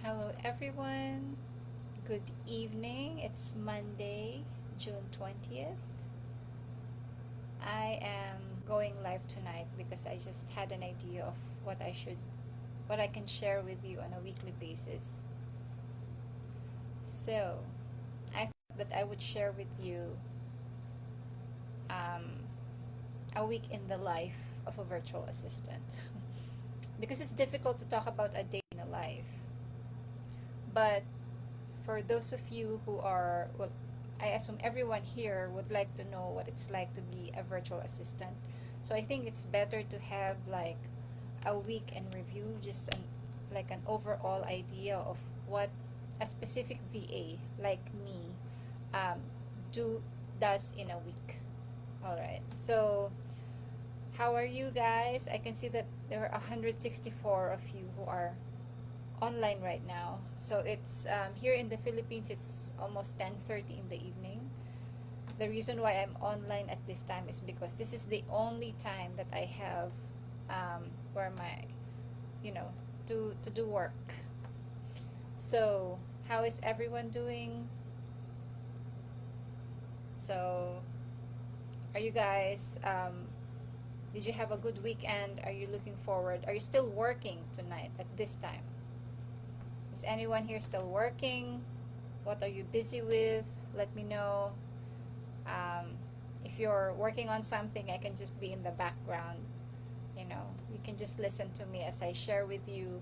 Hello, everyone. Good evening. It's Monday, June 20th. I am going live tonight because I just had an idea of what I can share with you on a weekly basis. So, I thought that I would share with you um, a week in the life of a virtual assistant because it's difficult to talk about a day in a life. But for those of you who are, well, I assume everyone here would like to know what it's like to be a virtual assistant. So I think it's better to have like a week in review, like an overall idea of what a specific VA like me um, do does in a week. All right. So how are you guys? I can see that there are 164 of you who are online right now. So it's here in the Philippines. It's almost 10:30 in the evening. The reason why I'm online at this time is because this is the only time that I have where my to do work. So how is everyone doing? So are you guys did you have a good weekend? Are you looking forward? Are you still working tonight at this time? Is anyone here still working? What are you busy with? Let me know. Um, if you're working on something, I can just be in the background. You can just listen to me as I share with you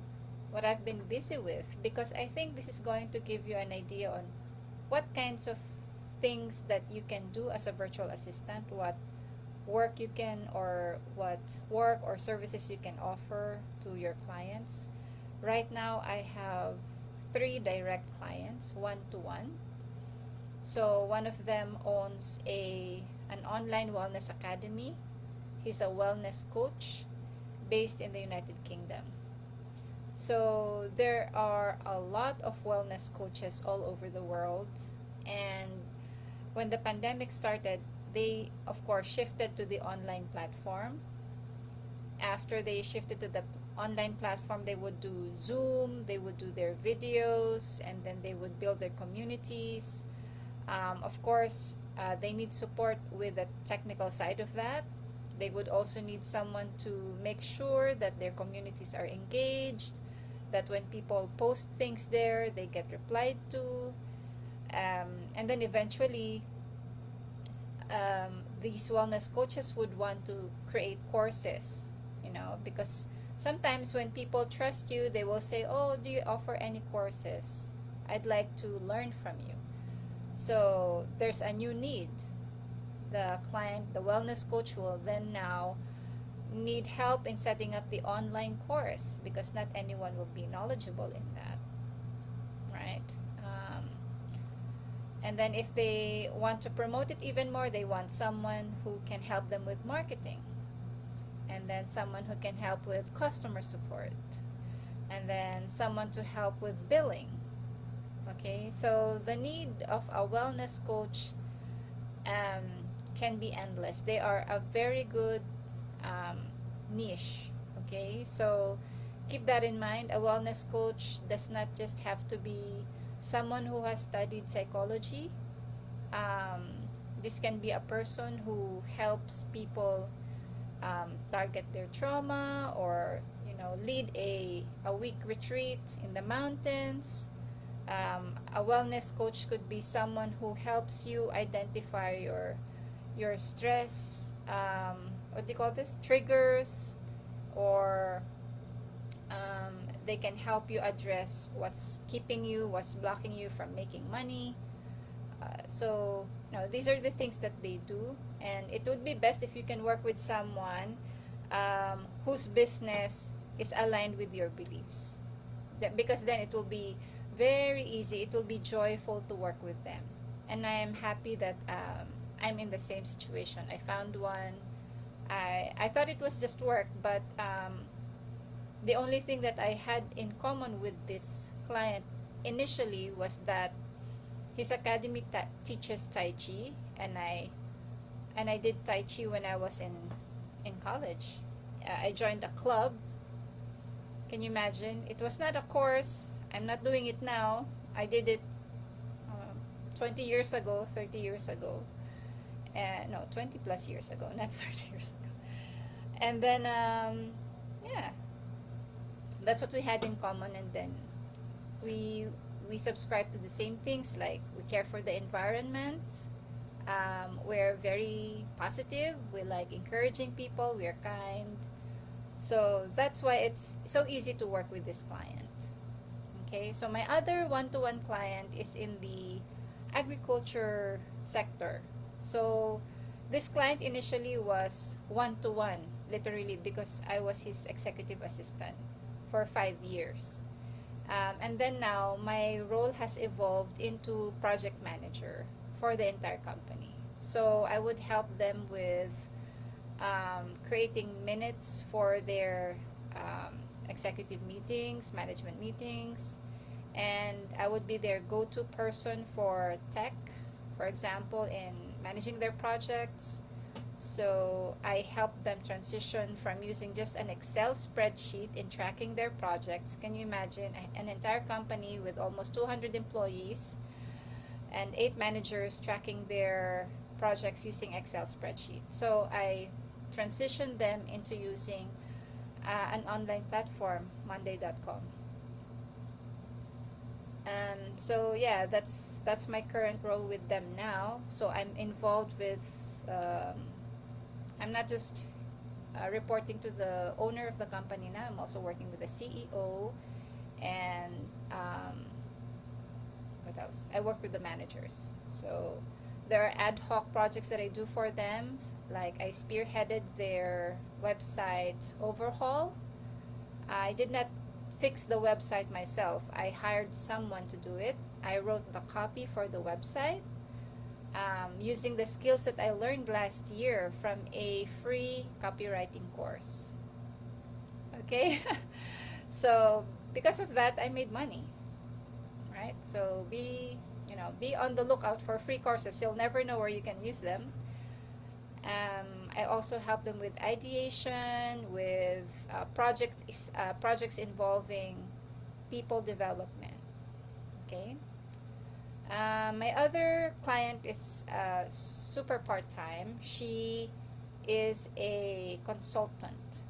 what I've been busy with, because I think this is going to give you an idea on what kinds of things that you can do as a virtual assistant, what work you can, or what work or services you can offer to your clients. Right now, I have 3 direct clients, one-to-one. So one of them owns an online wellness academy. He's a wellness coach based in the United Kingdom. So there are a lot of wellness coaches all over the world. And when the pandemic started, they, of course, shifted to the online platform. After they shifted to the online platform, they would do Zoom, they would do their videos, and then they would build their communities. Of course, they need support with the technical side of that. They would also need someone to make sure that their communities are engaged, that when people post things there, they get replied to. And then eventually, these wellness coaches would want to create courses, because sometimes when people trust you, they will say, "Oh, do you offer any courses? I'd like to learn from you." So there's a new need. The client, the wellness coach, will then now need help in setting up the online course because not anyone will be knowledgeable in that, right? And then if they want to promote it even more, they want someone who can help them with marketing, and then someone who can help with customer support, and then someone to help with billing. Okay, so the need of a wellness coach can be endless. They are a very good um, niche. Okay, so keep that in mind. A wellness coach does not just have to be someone who has studied psychology. This can be a person who helps people target their trauma, or lead a week retreat in the mountains. A wellness coach could be someone who helps you identify your stress, what do you call this, triggers, or they can help you address what's blocking you from making money. So these are the things that they do, and it would be best if you can work with someone whose business is aligned with your beliefs, because then it will be very easy, it will be joyful to work with them. And I am happy that I'm in the same situation. I found one. I thought it was just work, but the only thing that I had in common with this client initially was that his academy teaches Tai Chi, and I did Tai Chi when I was in college. I joined a club. Can you imagine? It was not a course. I'm not doing it now. I did it uh, 20 years ago, 30 years ago. No, 20 plus years ago, not 30 years ago. And then, yeah, that's what we had in common. And then we we subscribe to the same things, like we care for the environment. We're very positive. We like encouraging people. We're kind. So that's why it's so easy to work with this client. Okay, so my other one-to-one client is in the agriculture sector. So this client initially was one-to-one, literally, because I was his executive assistant for 5 years. And then now my role has evolved into project manager for the entire company. So I would help them with creating minutes for their executive meetings, management meetings, and I would be their go-to person for tech, for example, in managing their projects. So I help them transition from using just an Excel spreadsheet in tracking their projects. Can you imagine an entire company with almost 200 employees and 8 managers tracking their projects using Excel spreadsheet? So I transitioned them into using an online platform, Monday.com. So yeah, that's my current role with them now. So I'm involved with. I'm not just reporting to the owner of the company now. I'm also working with the CEO, and what else? I work with the managers. So there are ad hoc projects that I do for them. Like I spearheaded their website overhaul. I did not fix the website myself. I hired someone to do it. I wrote the copy for the website using the skills that I learned last year from a free copywriting course. Okay? So because of that, I made money, right? So be on the lookout for free courses. You'll never know where you can use them. I also help them with ideation, with projects involving people development. Okay. My other client is super part-time. She is a consultant.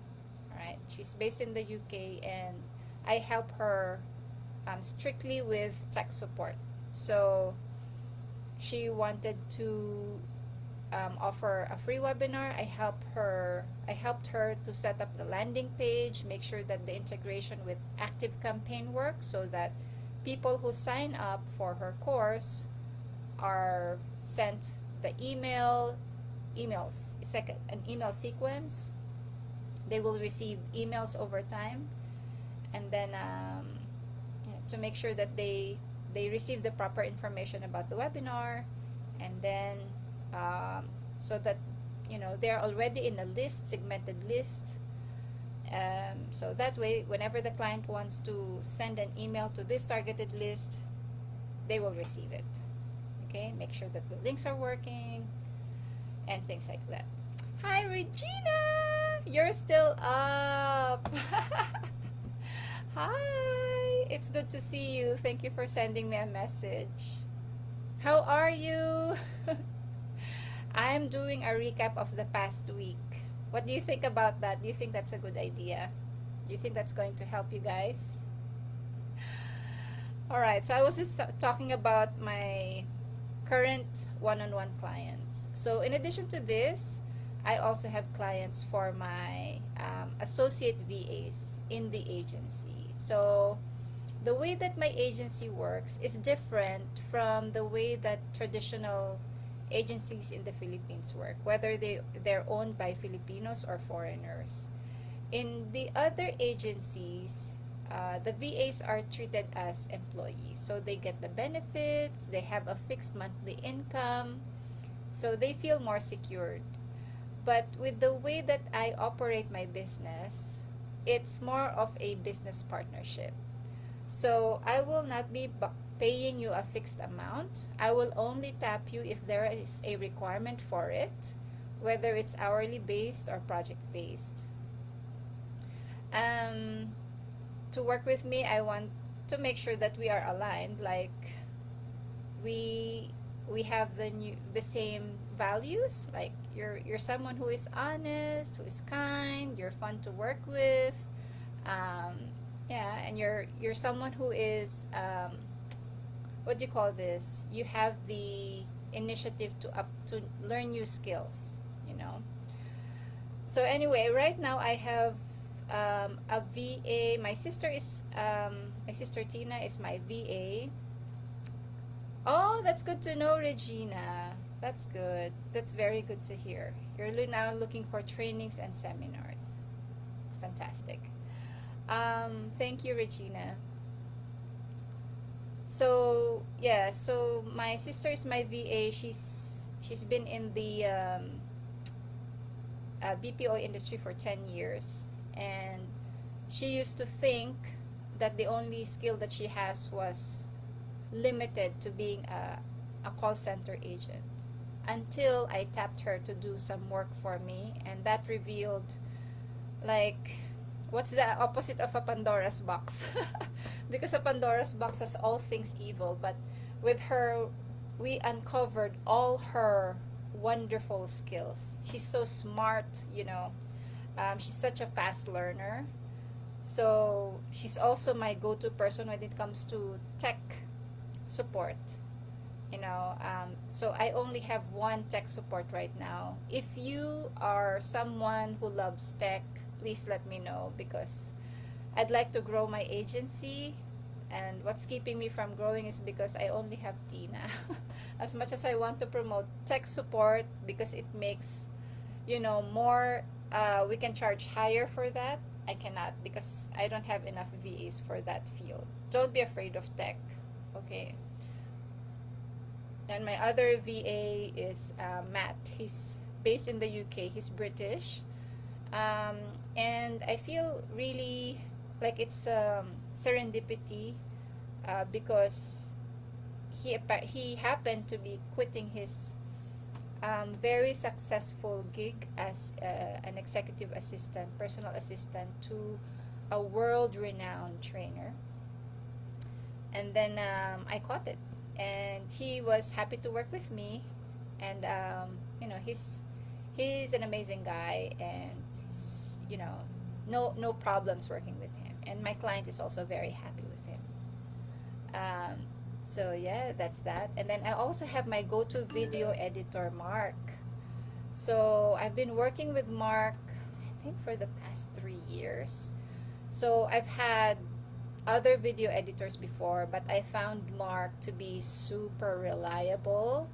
All right. She's based in the UK, and I help her strictly with tech support. So she wanted to offer a free webinar. I helped her to set up the landing page, make sure that the integration with ActiveCampaign works, so that people who sign up for her course are sent the emails. It's like an email sequence. They will receive emails over time, and then to make sure that they receive the proper information about the webinar, and then so that they're already in a segmented list. So that way, whenever the client wants to send an email to this targeted list, they will receive it. Okay, make sure that the links are working and things like that. Hi, Regina! You're still up! Hi! It's good to see you. Thank you for sending me a message. How are you? I'm doing a recap of the past week. What do you think about that? Do you think that's a good idea? Do you think that's going to help you guys? Alright, so I was just talking about my current one-on-one clients. So in addition to this, I also have clients for my associate VAs in the agency. So the way that my agency works is different from the way that traditional agencies in the Philippines work, whether they're owned by Filipinos or foreigners. In the other agencies, the VAs are treated as employees. So they get the benefits, they have a fixed monthly income, so they feel more secured. But with the way that I operate my business, it's more of a business partnership. So I will not be paying you a fixed amount. I will only tap you if there is a requirement for it, whether it's hourly based or project based. To work with me, I want to make sure that we are aligned, like we we have the same values, like you're someone who is honest, who is kind, you're fun to work with, um, yeah, and you're someone who is what do you call this, you have the initiative to learn new skills, you know. So anyway, right now I have a VA. My sister Tina is my VA. Oh, that's good to know, Regina. That's good. That's very good to hear. You're now looking for trainings and seminars. Fantastic. Thank you, Regina. So yeah, so my sister is my VA. She's been in the BPO industry for 10 years, and she used to think that the only skill that she has was limited to being a call center agent, until I tapped her to do some work for me, and that revealed, like, what's the opposite of a Pandora's box? Because a Pandora's box has all things evil, but with her, we uncovered all her wonderful skills. She's so smart, you know. She's such a fast learner. So she's also my go-to person when it comes to tech support, you know. So I only have one tech support right now. If you are someone who loves tech, please let me know, because I'd like to grow my agency, and what's keeping me from growing is because I only have Tina. As much as I want to promote tech support, because it makes, you know, more, we can charge higher for that, I cannot, because I don't have enough VAs for that field. Don't be afraid of tech, okay? And my other VA is Matt. He's based in the UK. He's British. Um, and I feel really like it's serendipity, because he happened to be quitting his very successful gig as an executive assistant, personal assistant to a world-renowned trainer. And then I caught it, and he was happy to work with me, and you know, he's an amazing guy, and you know, no problems working with him, and my client is also very happy with him. um, so yeah, that's that. And then I also have my go-to video editor, Mark. So I've been working with Mark, I think, for the past 3 years. So I've had other video editors before, but I found Mark to be super reliable.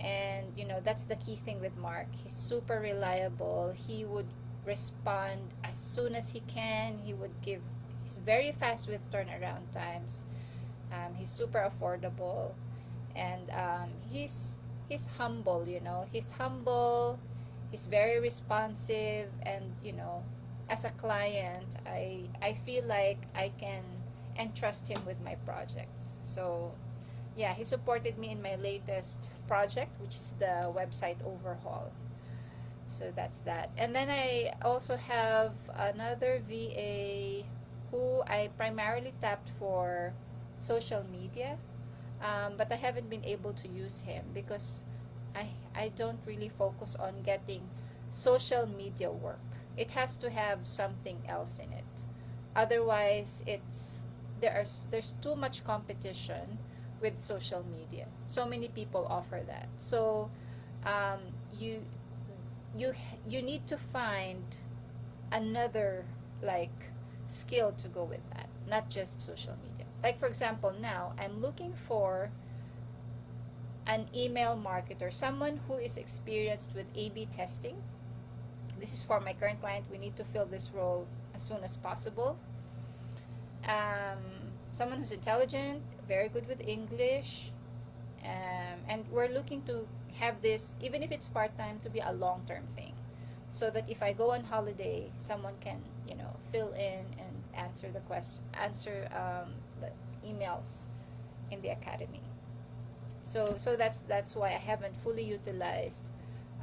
And you know, that's the key thing with Mark. He's super reliable. He would respond as soon as he can. He's very fast with turnaround times. He's super affordable, and he's humble. You know, he's humble. He's very responsive, and you know, as a client, I feel like I can entrust him with my projects. So yeah, he supported me in my latest project, which is the website overhaul. So that's that. And then I also have another VA who I primarily tapped for social media, but I haven't been able to use him because I don't really focus on getting social media work. It has to have something else in it. Otherwise, there's too much competition with social media. So many people offer that. So um, you you you need to find another, like, skill to go with that, not just social media. Like, for example, now I'm looking for an email marketer, someone who is experienced with A/B testing. This is for my current client. We need to fill this role as soon as possible. um, Someone who's intelligent, very good with English, and we're looking to have this, even if it's part-time, to be a long-term thing, so that if I go on holiday, someone can, you know, fill in and answer the emails in the academy. So that's why I haven't fully utilized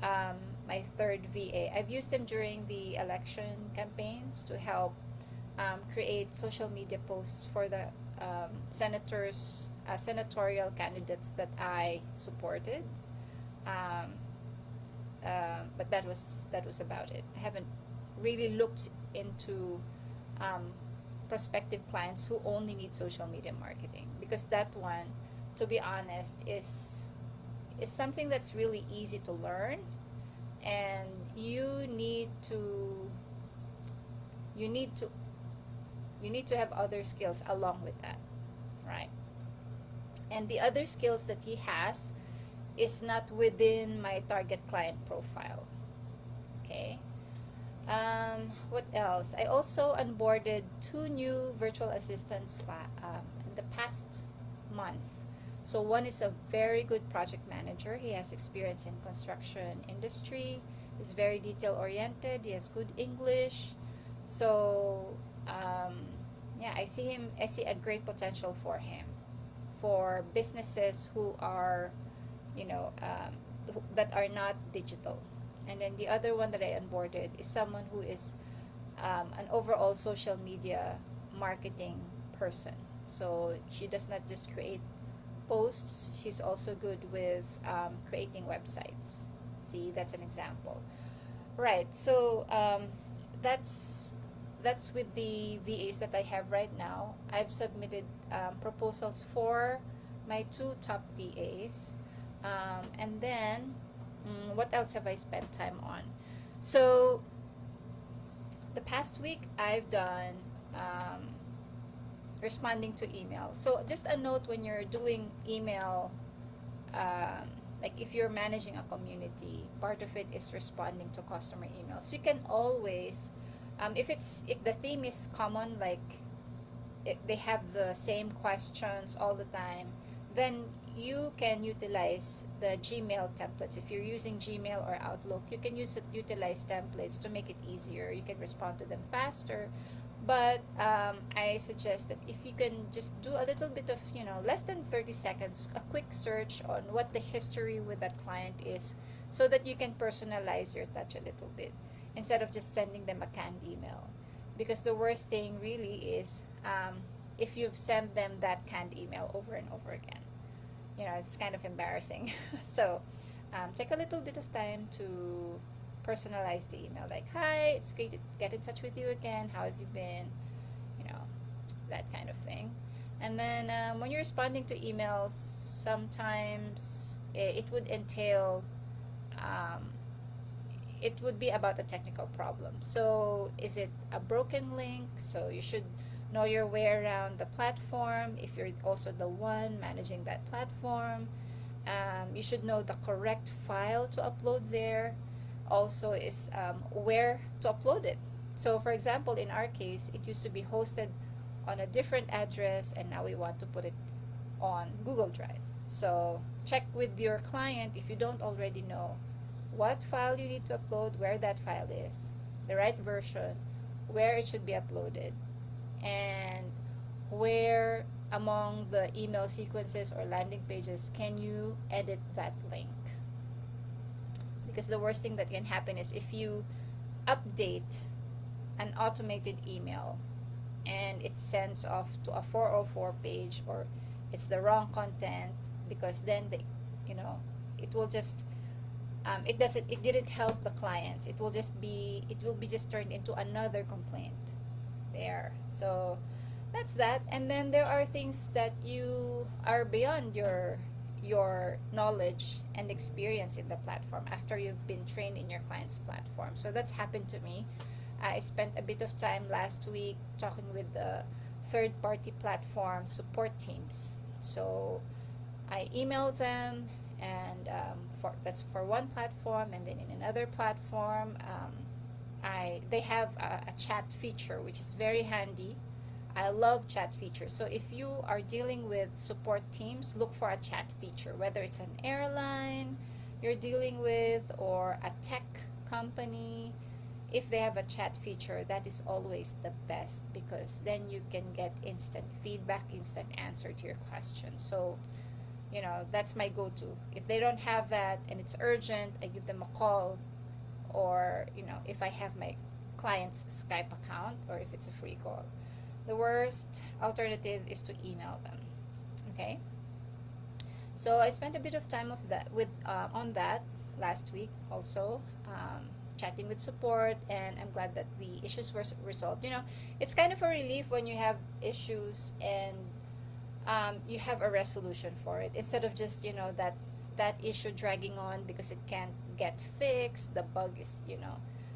um, my third VA. I've used him during the election campaigns to help create social media posts senatorial candidates that I supported. Um, but that was about it. I haven't really looked into um, prospective clients who only need social media marketing, because that one, to be honest, is something that's really easy to learn, and you need to you need to have other skills along with that, right? And the other skills that he has is not within my target client profile. Okay. What else? I also onboarded two new virtual assistants in the past month. So one is a very good project manager. He has experience in construction industry. He's very detail oriented. He has good English. So yeah, I see a great potential for him, for businesses who are, that are not digital. And then the other one that I onboarded is someone who is an overall social media marketing person. So she does not just create posts, she's also good with creating websites. See, that's an example. Right. So that's with the VAs that I have right now. I've submitted proposals for my two top VAs. And then, what else have I spent time on? So, the past week, I've done responding to email. So, just a note when you're doing email, um, like if you're managing a community, part of it is responding to customer emails. You can always, if the theme is common, like if they have the same questions all the time, then you can utilize the Gmail templates. If you're using Gmail or Outlook, you can utilize templates to make it easier. You can respond to them faster. But I suggest that if you can just do a little bit of, less than 30 seconds, a quick search on what the history with that client is, so that you can personalize your touch a little bit instead of just sending them a canned email. Because the worst thing really is if you've sent them that canned email over and over again. It's kind of embarrassing. So take a little bit of time to personalize the email, like, hi, it's great to get in touch with you again, how have you been, you know that kind of thing. And then when you're responding to emails, sometimes it would entail um, it would be about a technical problem. So is it a broken link? So you should know your way around the platform if you're also the one managing that platform. You should know the correct file to upload there. Also is where to upload it. So for example, in our case, it used to be hosted on a different address, and now we want to put it on Google Drive. So check with your client if you don't already know what file you need to upload, where that file is, the right version, where it should be uploaded, and where among the email sequences or landing pages can you edit that link. Because the worst thing that can happen is if you update an automated email and it sends off to a 404 page, or it's the wrong content, because then it will just it didn't help the clients. It will be just turned into another complaint there. So that's that. And then there are things that you are beyond your knowledge and experience in the platform after you've been trained in your client's platform. So that's happened to me. I spent a bit of time last week talking with the third party platform support teams. So I email them, and that's for one platform, and then in another platform, they have a chat feature, which is very handy. I love chat features. So if you are dealing with support teams, look for a chat feature, whether it's an airline you're dealing with or a tech company. If they have a chat feature, that is always the best, because then you can get instant feedback, instant answer to your question. So that's my go-to. If they don't have that and it's urgent, I give them a call. Or if I have my client's Skype account, or if it's a free call. The worst alternative is to email them. Okay. So I spent a bit of time of that with on that last week also, chatting with support, and I'm glad that the issues were resolved. It's kind of a relief when you have issues and you have a resolution for it, instead of just that issue dragging on because it can't get fixed. The bug is,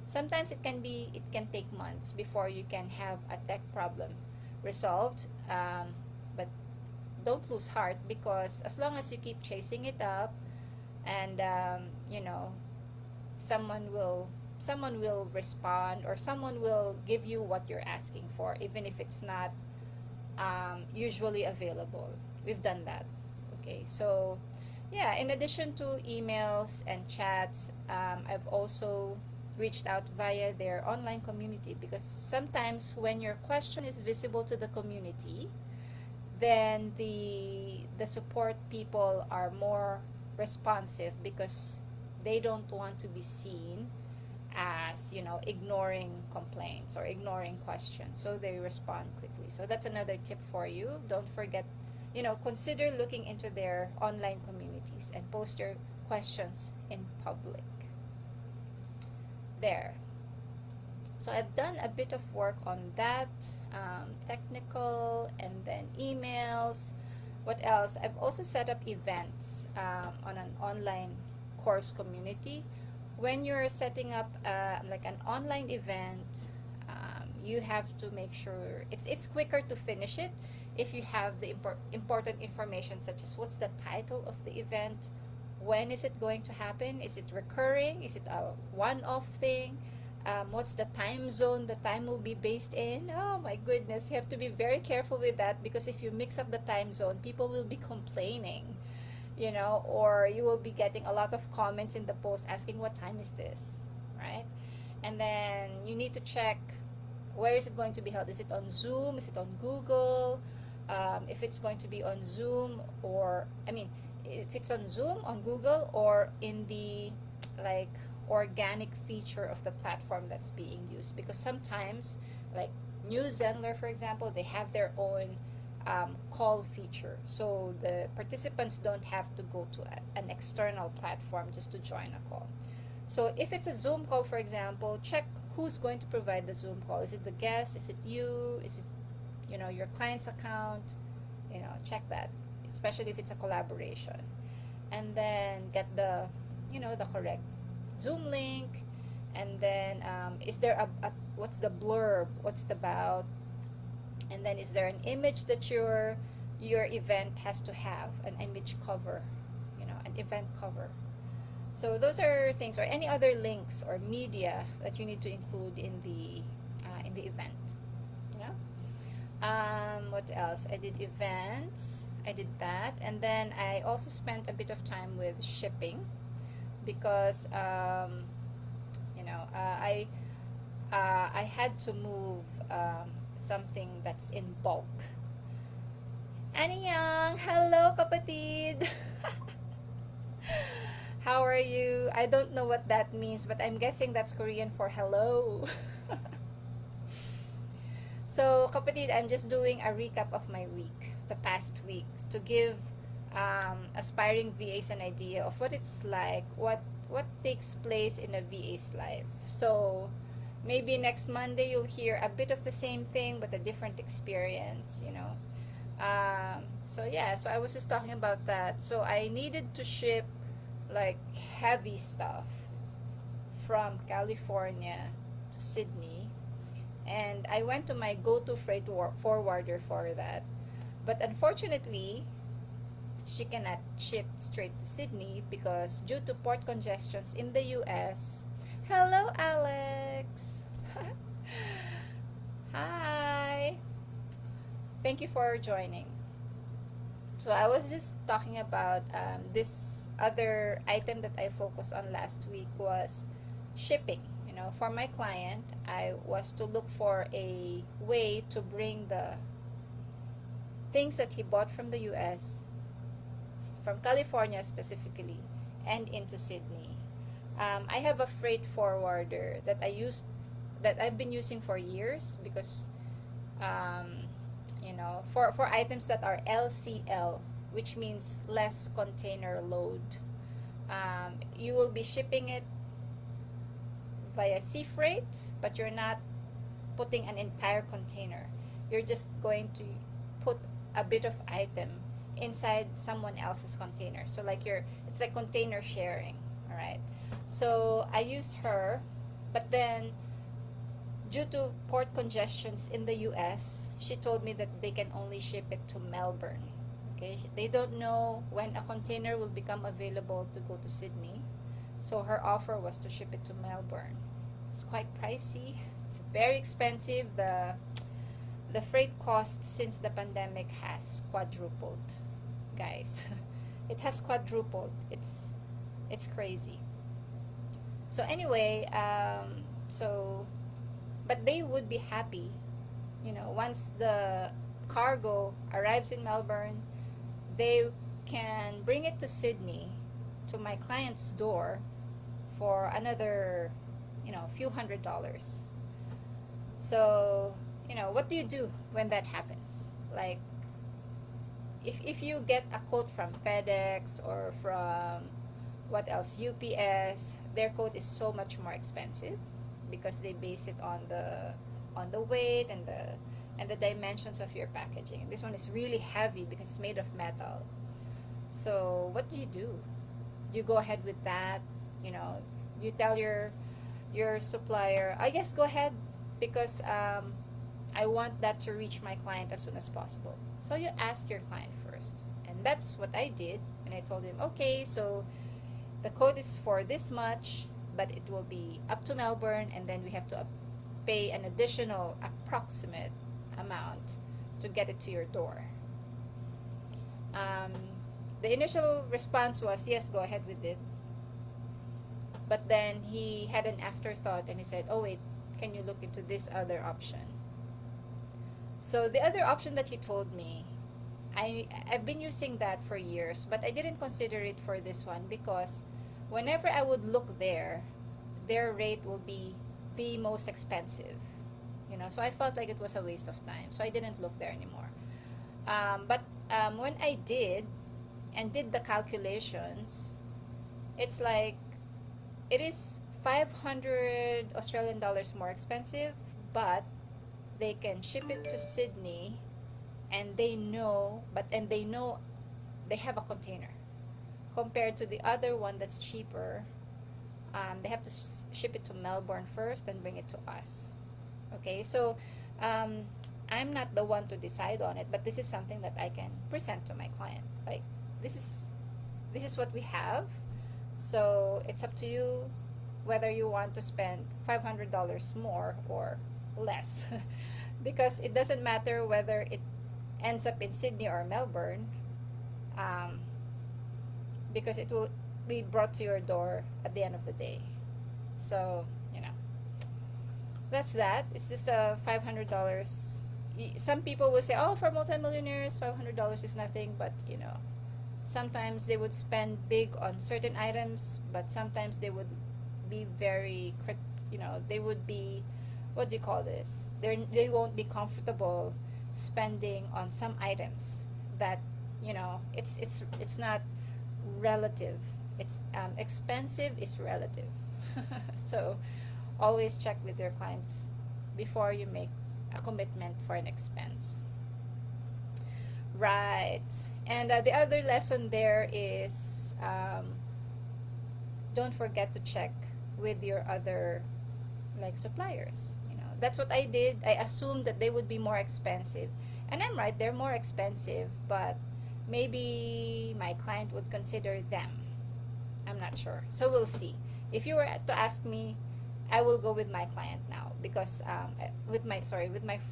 sometimes it can take months before you can have a tech problem resolved. But don't lose heart, because as long as you keep chasing it up, and someone will someone will respond, or someone will give you what you're asking for, even if it's not usually available. We've done that. Okay, so yeah, in addition to emails and chats, I've also reached out via their online community, because sometimes when your question is visible to the community, then the support people are more responsive, because they don't want to be seen as ignoring complaints or ignoring questions, so they respond quickly. So that's another tip for you. Don't forget, consider looking into their online communities and post your questions in public there. So I've done a bit of work on that, technical, and then emails. What else? I've also set up events on an online course community. When you're setting up like an online event, you have to make sure it's quicker to finish it if you have the important information, such as what's the title of the event, when is it going to happen, is it recurring, is it a one-off thing, what's the time zone the time will be based in. Oh my goodness, you have to be very careful with that, because if you mix up the time zone, people will be complaining, or you will be getting a lot of comments in the post asking what time is this, right? And then you need to check, where is it going to be held? Is it on Zoom? Is it on Google? If it's going to be on Zoom, or if it's on Zoom, on Google, or in the like organic feature of the platform that's being used. Because sometimes, like New Zenler, for example, they have their own call feature, so the participants don't have to go to an external platform just to join a call. So if it's a Zoom call, for example, check who's going to provide the Zoom call. Is it the guest? Is it you? Is it your client's account? Check that, especially if it's a collaboration. And then get the correct Zoom link. And then is there what's the blurb, what's it about, and then is there an image that your event has to have, an image cover, an event cover. So those are things, or any other links or media that you need to include in the event. What else? I did events. I did that, and then I also spent a bit of time with shipping, because I had to move something that's in bulk. Anyang, hello kapatid. How are you? I don't know what that means, but I'm guessing that's Korean for hello. So, kapatid, I'm just doing a recap of my week, the past week, to give aspiring VAs an idea of what it's like, what takes place in a VA's life. So, maybe next Monday you'll hear a bit of the same thing but a different experience. So yeah, so I was just talking about that. So I needed to ship like heavy stuff from California to Sydney, and I went to my go-to freight forwarder for that. But unfortunately, she cannot ship straight to Sydney because due to port congestions in the US. Hello, Alex. Hi. Thank you for joining. So I was just talking about this other item that I focused on last week was shipping. For my client, I was to look for a way to bring the things that he bought from the US, from California specifically, and into Sydney. I have a freight forwarder that I've been using for years, because um, for items that are LCL, which means less container load. You will be shipping it via sea freight, but you're not putting an entire container. You're just going to put a bit of item inside someone else's container. So like it's like container sharing, all right? So I used her, but then due to port congestions in the US, she told me that they can only ship it to Melbourne. Okay, they don't know when a container will become available to go to Sydney. So her offer was to ship it to Melbourne. It's quite pricey. It's very expensive. The freight cost since the pandemic has quadrupled, guys. It has quadrupled. It's crazy. So anyway, but they would be happy, once the cargo arrives in Melbourne, they can bring it to Sydney, to my client's door, for another, few $100s. So, what do you do when that happens? Like, if you get a quote from FedEx or from what else, UPS, their quote is so much more expensive because they base it on the weight and the dimensions of your packaging. This one is really heavy because it's made of metal. So what do? Do you go ahead with that? You tell your supplier, I guess go ahead, because I want that to reach my client as soon as possible. So you ask your client first. And that's what I did. And I told him, okay, so the quote is for this much, but it will be up to Melbourne, and then we have to pay an additional approximate amount to get it to your door. Um, the initial response was, yes, go ahead with it. But then he had an afterthought and he said, oh, wait, can you look into this other option? So the other option that he told me, I've been using that for years, but I didn't consider it for this one because whenever I would look there, their rate will be the most expensive. So I felt like it was a waste of time. So I didn't look there anymore. But when I did and did the calculations, it's like it is 500 Australian dollars more expensive, but they can ship it to Sydney, and they know they have a container compared to the other one that's cheaper. They have to ship it to Melbourne first and bring it to us. Okay, so I'm not the one to decide on it, but this is something that I can present to my client. Like, this is what we have. So it's up to you whether you want to spend $500 more or less. Because it doesn't matter whether it ends up in Sydney or Melbourne, um, because it will be brought to your door at the end of the day. So, that's that. It's just a $500. Some people will say, oh, for multimillionaires, $500 is nothing, but sometimes they would spend big on certain items, but sometimes they would be they would be, what do you call this? They won't be comfortable spending on some items that, it's not relative. It's expensive is relative. So always check with your clients before you make a commitment for an expense. Right. And the other lesson there is, don't forget to check with your other, like, suppliers. That's what I did. I assumed that they would be more expensive. And I'm right, they're more expensive, but maybe my client would consider them. I'm not sure. So we'll see. If you were to ask me, I will go with my client now because with my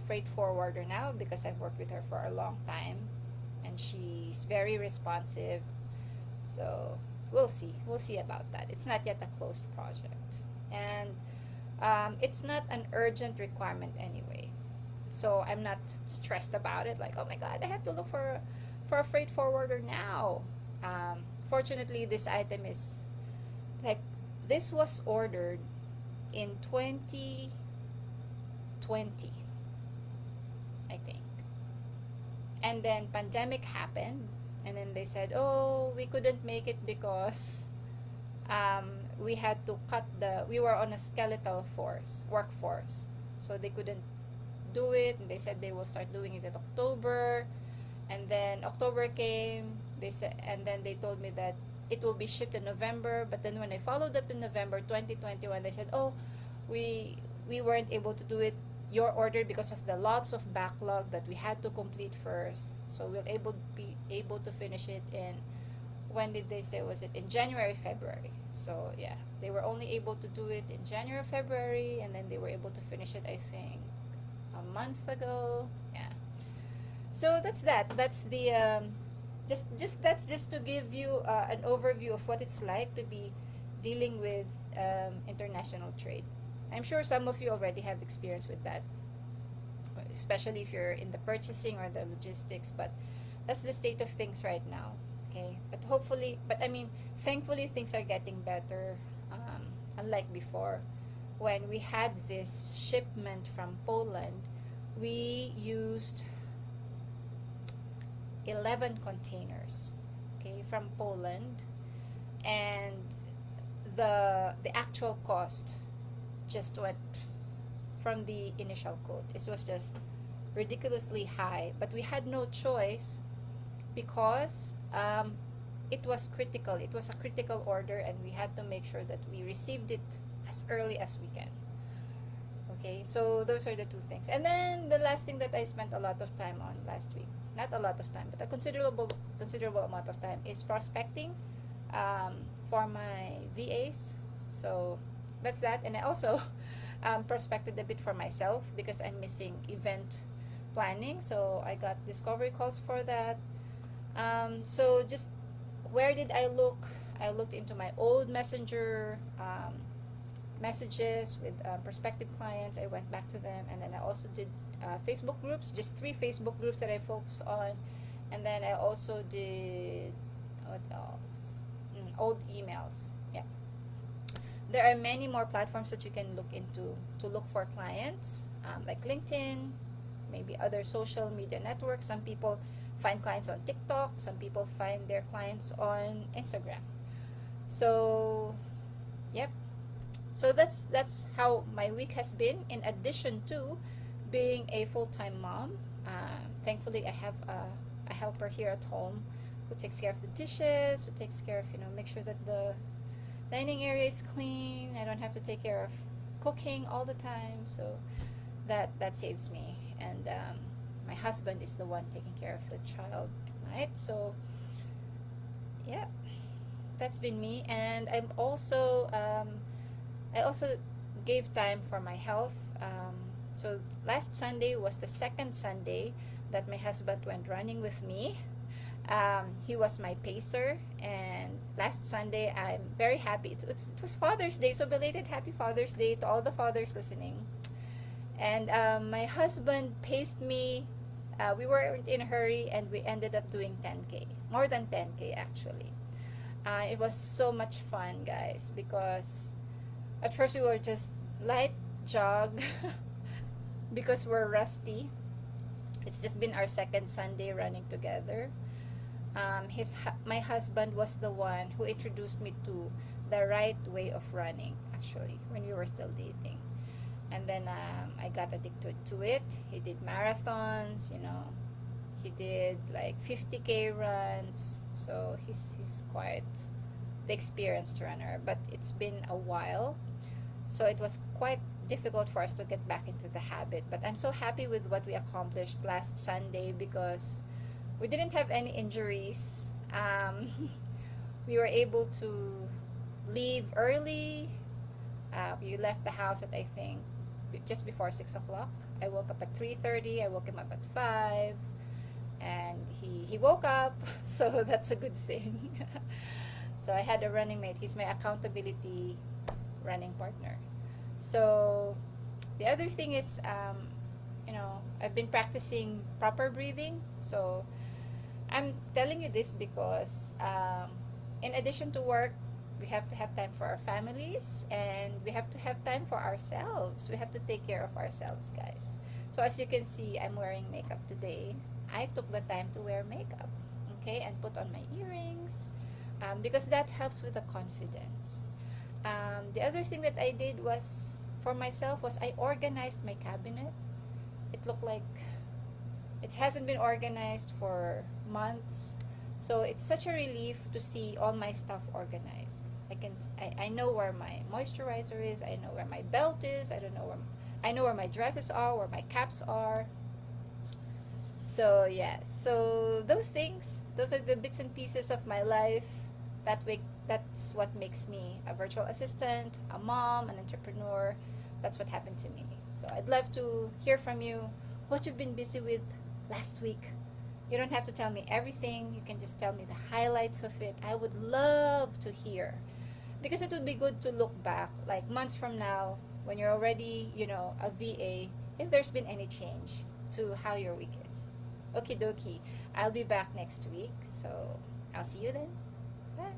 freight forwarder now, because I've worked with her for a long time and she's very responsive. So we'll see about that. It's not yet a closed project, and it's not an urgent requirement anyway. So I'm not stressed about it. Like, oh my God, I have to look for a freight forwarder now. Fortunately, this item is like, this was ordered in 2020. I think. And then pandemic happened, and then they said, oh, we couldn't make it because we had to cut we were on a skeletal workforce, so they couldn't do it, and they said they will start doing it in October. And then October came, they said, and then they told me that it will be shipped in November. But then when I followed up in November 2021, they said, oh, we weren't able to do it your order because of the lots of backlog that we had to complete first. So we'll be able to finish it in, when did they say, was it in January, February? So yeah, they were only able to do it in January, February, and then they were able to finish it, I think, a month ago. Yeah. So that's that. That's the that's just to give you an overview of what it's like to be dealing with international trade. I'm sure some of you already have experience with that, especially if you're in the purchasing or the logistics. But that's the state of things right now. Okay, but I mean, thankfully things are getting better. Unlike before, when we had this shipment from Poland, we used 11 containers, okay, from Poland, and the actual cost just went from the initial quote. It was just ridiculously high, but we had no choice because it was critical. It was a critical order, and we had to make sure that we received it as early as we can. Okay, so those are the two things. And then the last thing that I spent a lot of time on last week, not a lot of time, but a considerable amount of time, is prospecting for my VAs. So that's that. And I also prospected a bit for myself because I'm missing event planning. So I got discovery calls for that. So just where did I look? I looked into my old messenger messages with prospective clients. I went back to them, and then I also did Facebook groups, just 3 Facebook groups that I focus on. And then I also did, what else? Old emails. Yeah, there are many more platforms that you can look into to look for clients, like LinkedIn, maybe other social media networks. Some people find clients on TikTok, some people find their clients on Instagram. So yep, so that's how my week has been, in addition to being a full-time mom. Thankfully I have a helper here at home who takes care of the dishes, who takes care of, make sure that the dining area is clean. I don't have to take care of cooking all the time, so that saves me. And my husband is the one taking care of the child at night. So yeah, that's been me. And I also gave time for my health. So last Sunday was the second Sunday that my husband went running with me. He was my pacer, and last Sunday I'm very happy. It was Father's Day, so belated Happy Father's Day to all the fathers listening. And my husband paced me. We weren't in a hurry, and we ended up doing 10K, more than 10K actually. It was so much fun, guys, because at first we were just light jog because we're rusty. It's just been our second Sunday running together. My husband was the one who introduced me to the right way of running, actually, when we were still dating. And then I got addicted to it. He did marathons, he did like 50K runs. So he's quite the experienced runner, but it's been a while, so it was quite difficult for us to get back into the habit. But I'm so happy with what we accomplished last Sunday because we didn't have any injuries. We were able to leave early. We left the house at, I think, just before 6 o'clock. I woke up at 3:30. I woke him up at 5, and he woke up, so that's a good thing. So I had a running mate. He's my accountability running partner. So the other thing is, I've been practicing proper breathing. So I'm telling you this because in addition to work, we have to have time for our families, and we have to have time for ourselves. We have to take care of ourselves, guys. So as you can see, I'm wearing makeup today. I took the time to wear makeup, okay, and put on my earrings, because that helps with the confidence. The other thing that I did was for myself was I organized my cabinet. It looked like it hasn't been organized for months, so it's such a relief to see all my stuff organized. I know where my moisturizer is. I know where my belt is. I know where my dresses are, where my caps are. So yeah, so those things, those are the bits and pieces of my life. That's what makes me a virtual assistant, a mom, an entrepreneur. That's what happened to me. So I'd love to hear from you what you've been busy with last week. You don't have to tell me everything. You can just tell me the highlights of it. I would love to hear, because it would be good to look back like months from now when you're already, a VA, if there's been any change to how your week is. Okie dokie. I'll be back next week. So I'll see you then. Bye.